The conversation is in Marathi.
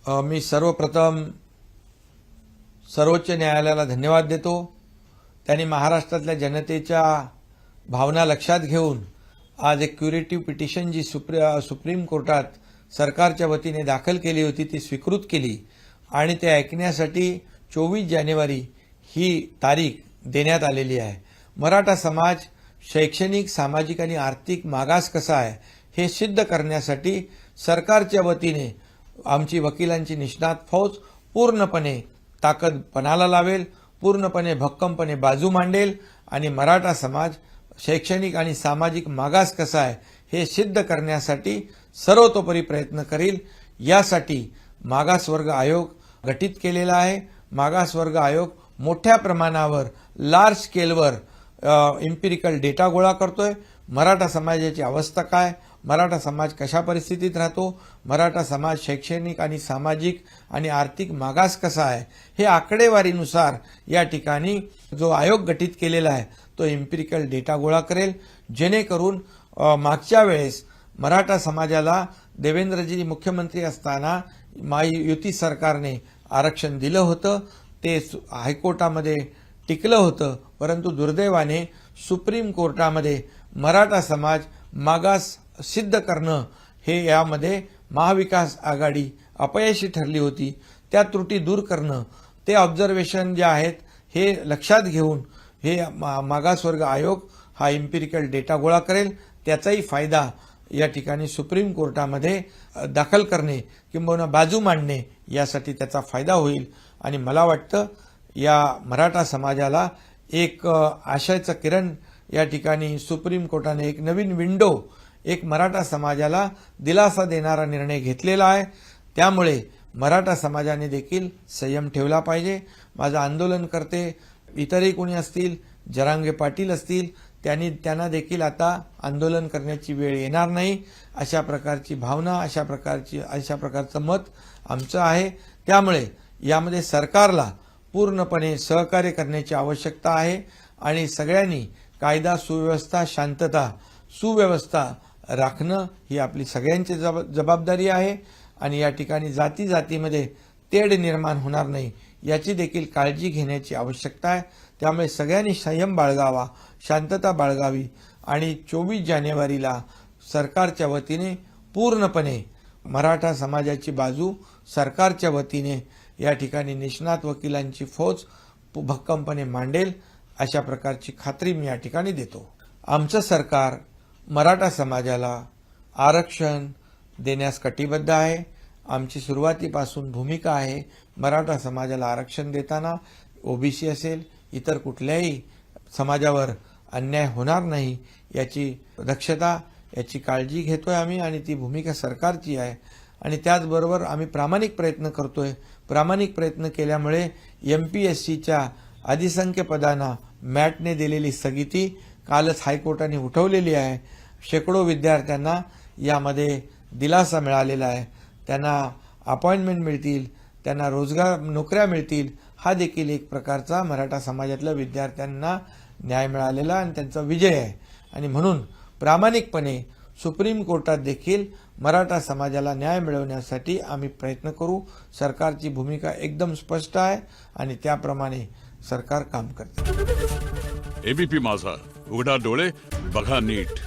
मी सर्वप्रथम सर्वोच्च न्यायालयाला धन्यवाद देतो। त्यांनी महाराष्ट्रातल्या जनतेच्या भावना लक्षात घेऊन आज एक क्युरेटिव्ह पिटिशन जी सुप्रीम कोर्टात सरकारच्या वतीने दाखल केली होती ती स्वीकृत केली आणि ते ऐकण्यासाठी 24 जानेवारी ही तारीख देण्यात आलेली आहे। मराठा समाज शैक्षणिक, सामाजिक आणि आर्थिक मागास कसा आहे हे सिद्ध करण्यासाठी सरकारच्या वतीने आमची वकिलांची निष्णात फौज पूर्णपणे ताकद पणाला लावेल, पूर्णपणे भक्कमपणे बाजू मांडेल आणि मराठा समाज शैक्षणिक आणि सामाजिक मागास कसा आहे हे सिद्ध करण्यासाठी सर्वतोपरी प्रयत्न करेल। यासाठी मागासवर्ग आयोग गठीत केलेला आहे। मागासवर्ग आयोग मोठ्या प्रमाणावर लार्ज स्केलवर एम्पिरिकल डेटा गोळा करतोय। मराठा समाजाची अवस्था काय, मराठा समाज कशा परिस्थितीत राहतो, मराठा समाज शैक्षणिक आणि सामाजिक आणि आर्थिक मागास कसा आहे हे आकडेवारीनुसार या ठिकाणी जो आयोग गठीत केलेला आहे तो एम्पिरिकल डेटा गोळा करेल, जेणेकरून मागच्या वेळेस मराठा समाजाला देवेंद्रजी मुख्यमंत्री असताना महायुती सरकारने आरक्षण दिलं होतं, ते हायकोर्टामध्ये टिकलं होतं, परंतु दुर्दैवाने सुप्रीम कोर्टामध्ये मराठा समाज मागास सिद्ध करणं हे यामध्ये महाविकास आघाडी अपयशी ठरली होती। त्या त्रुटी दूर करणं, ते ऑब्झर्वेशन जे आहेत हे लक्षात घेऊन हे मागासवर्ग आयोग हा एम्पिरिकल डेटा गोळा करेल। त्याचाही फायदा या ठिकाणी सुप्रीम कोर्टामध्ये दाखल करणे किंवा बाजू मांडणे यासाठी त्याचा फायदा होईल आणि मला वाटतं या मराठा समाजाला एक आशेचा किरण या ठिकाणी सुप्रीम कोर्टाने एक नवीन विंडो, एक मराठा समाजाला दिलासा देणारा निर्णय घेतलेला आहे। त्यामुळे मराठा समाजाने देखील संयम ठेवला पाहिजे। माझं आंदोलनकर्ते इतरही कोणी असतील, जरांगे पाटील असतील, त्यांना देखील आता आंदोलन करण्याची वेळ येणार नाही अशा प्रकारची भावना, अशा प्रकारचं मत आमचं आहे। त्यामुळे यामध्ये सरकारला पूर्णपणे सहकार्य करण्याची आवश्यकता आहे आणि सगळ्यांनी कायदा, सुव्यवस्था, शांतता, सुव्यवस्था राखणं ही आपली सगळ्यांची जबाबदारी आहे आणि या ठिकाणी जातीमध्ये तेढ निर्माण होणार नाही याची देखील काळजी घेण्याची आवश्यकता आहे। त्यामुळे सगळ्यांनी संयम बाळगावा, शांतता बाळगावी आणि 24 जानेवारीला सरकारच्या वतीने पूर्णपणे मराठा समाजाची बाजू सरकारच्या वतीने या ठिकाणी निष्णात वकिलांची फौज भक्कमपणे मांडेल अशा प्रकारची खात्री मी या ठिकाणी देतो। आमचं सरकार मराठा समाजाला आरक्षण देण्यास कटिबद्ध आहे। आमची सुरुवातीपासून भूमिका आहे मराठा समाजाला आरक्षण देताना ओबीसी असेल, इतर कुठल्याही समाजावर अन्याय होणार नाही याची दक्षता, याची काळजी घेतोय आम्ही आणि ती भूमिका सरकारची आहे आणि त्याचबरोबर आम्ही प्रामाणिक प्रयत्न करतोय। प्रामाणिक प्रयत्न केल्यामुळे एमपीएससीच्या अधिसंख्य पदांना मॅटने दिलेली स्थगिती कालच हायकोर्टाने उठवलेली आहे। शेकडो विद्यार्थ्यांना यामध्ये दिलासा मिळालेला आहे, त्यांना अपॉइंटमेंट मिळतील, त्यांना रोजगार, नोकऱ्या मिळतील। हा देखील एक प्रकारचा मराठा समाजातल्या विद्यार्थ्यांना न्याय मिळालेला आणि त्यांचा विजय आहे आणि म्हणून प्रामाणिकपणे सुप्रीम कोर्टात देखील मराठा समाजाला न्याय मिळवण्यासाठी आम्ही प्रयत्न करू। सरकारची भूमिका एकदम स्पष्ट आहे आणि त्याप्रमाणे सरकार काम करते। एबीपी माझा, उघडा डोळे बघा नीट।